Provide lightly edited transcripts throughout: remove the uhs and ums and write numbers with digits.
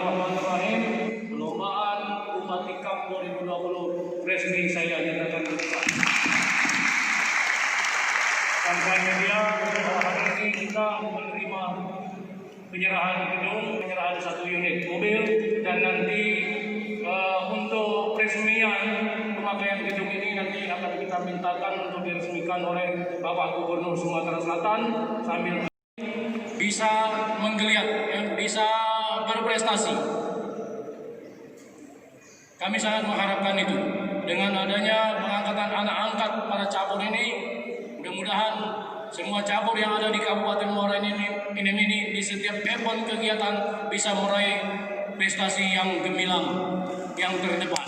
Bismillahirrahmanirrahim. Perlombaan Bupati Cup 2020 resmi saya nyatakan buka. Rekan media, hari ini kita menerima penyerahan gedung, penyerahan 1 unit mobil, dan nanti untuk peresmian pemakaian gedung ini nanti akan kita mintakan untuk diresmikan oleh Bapak Gubernur Sumatera Selatan sambil bisa menggeliat, bisa berprestasi. Kami sangat mengharapkan itu. Dengan adanya pengangkatan anak angkat pada cabur ini, mudah-mudahan semua cabur yang ada di Kabupaten Muara ini di setiap event kegiatan bisa meraih prestasi yang gemilang, yang terdepan.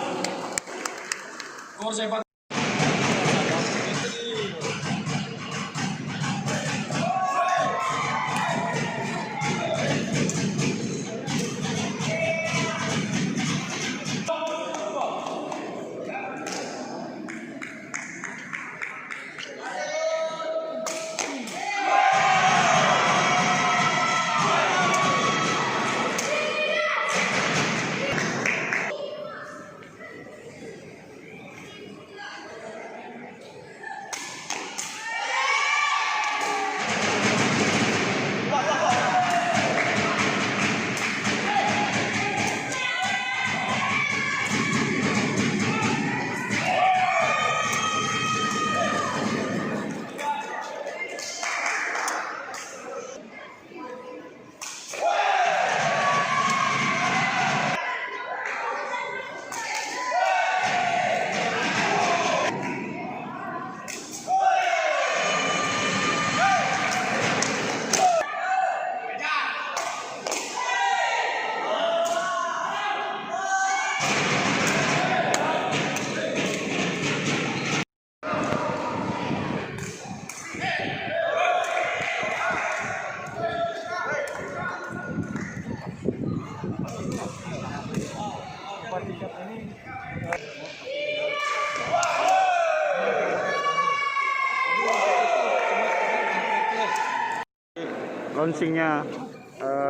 Launchingnya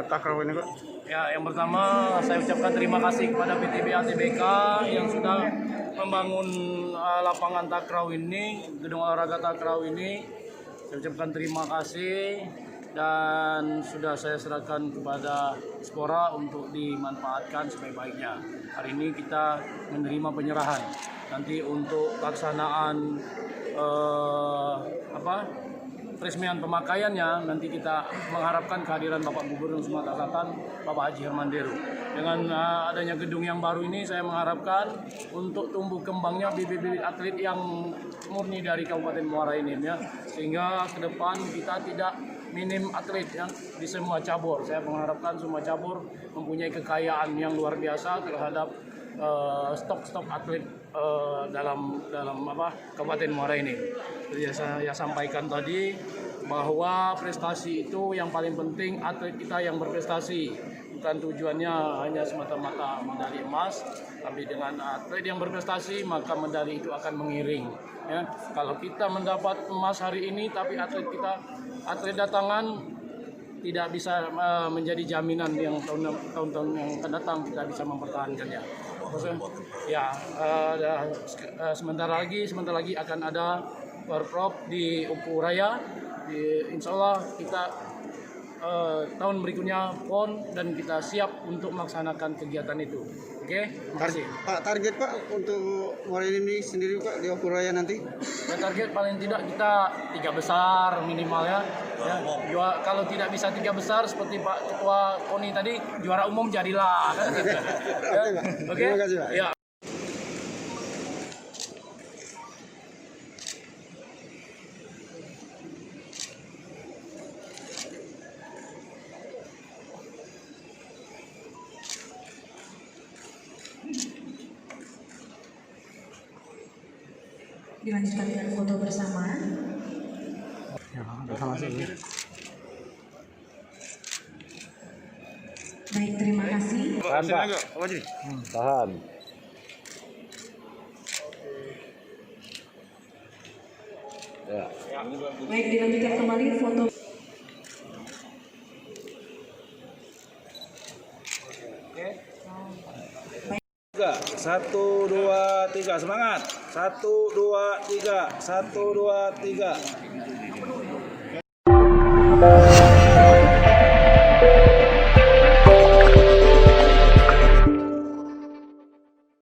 takraw ini, Pak? Ya, yang pertama saya ucapkan terima kasih kepada PTB ATBK yang sudah membangun lapangan takraw ini, gedung olahraga takraw ini. Saya ucapkan terima kasih dan sudah saya serahkan kepada Spora untuk dimanfaatkan sebaik-baiknya. Hari ini kita menerima penyerahan. Nanti untuk pelaksanaan peresmian pemakaiannya, nanti kita mengharapkan kehadiran Bapak Gubernur Sumatera Selatan, Bapak Haji Hermanderu. Dengan adanya gedung yang baru ini, saya mengharapkan untuk tumbuh kembangnya bibit-bibit atlet yang murni dari Kabupaten Muara ini, ya, sehingga ke depan kita tidak minim atlet ya, di semua cabur. Saya mengharapkan semua cabur mempunyai kekayaan yang luar biasa terhadap stok atlet dalam Kabupaten Muara ini. Jadi saya sampaikan tadi bahwa prestasi itu yang paling penting, atlet kita yang berprestasi. Bukan tujuannya hanya semata-mata medali emas, tapi dengan atlet yang berprestasi maka medali itu akan mengiring. Ya, kalau kita mendapat emas hari ini tapi atlet datangan tidak bisa menjadi jaminan yang tahun-tahun yang akan datang kita bisa mempertahankannya. Ya, sebentar lagi akan ada Perprov di Upu Raya. Insya Allah kita tahun berikutnya PON dan kita siap untuk melaksanakan kegiatan itu. Oke, terima kasih. Pak, target Pak untuk Muara ini sendiri Pak di Upu Raya nanti? Ya, target paling tidak kita 3 besar minimal ya. Kalau tidak bisa 3 besar seperti Pak Ketua KONI tadi, juara umum jadilah kan gitu. Ya. Oke. Terima kasih Pak. Ya. Dilanjutkan dengan foto bersama. Ya, bersama sini. Baik, terima kasih. Tahan, Pak. Tahan. Ya. Baik, dilanjutkan kembali foto. Oke. 1, 2, 3, semangat. 1, 2, 3, 1, 2, 3.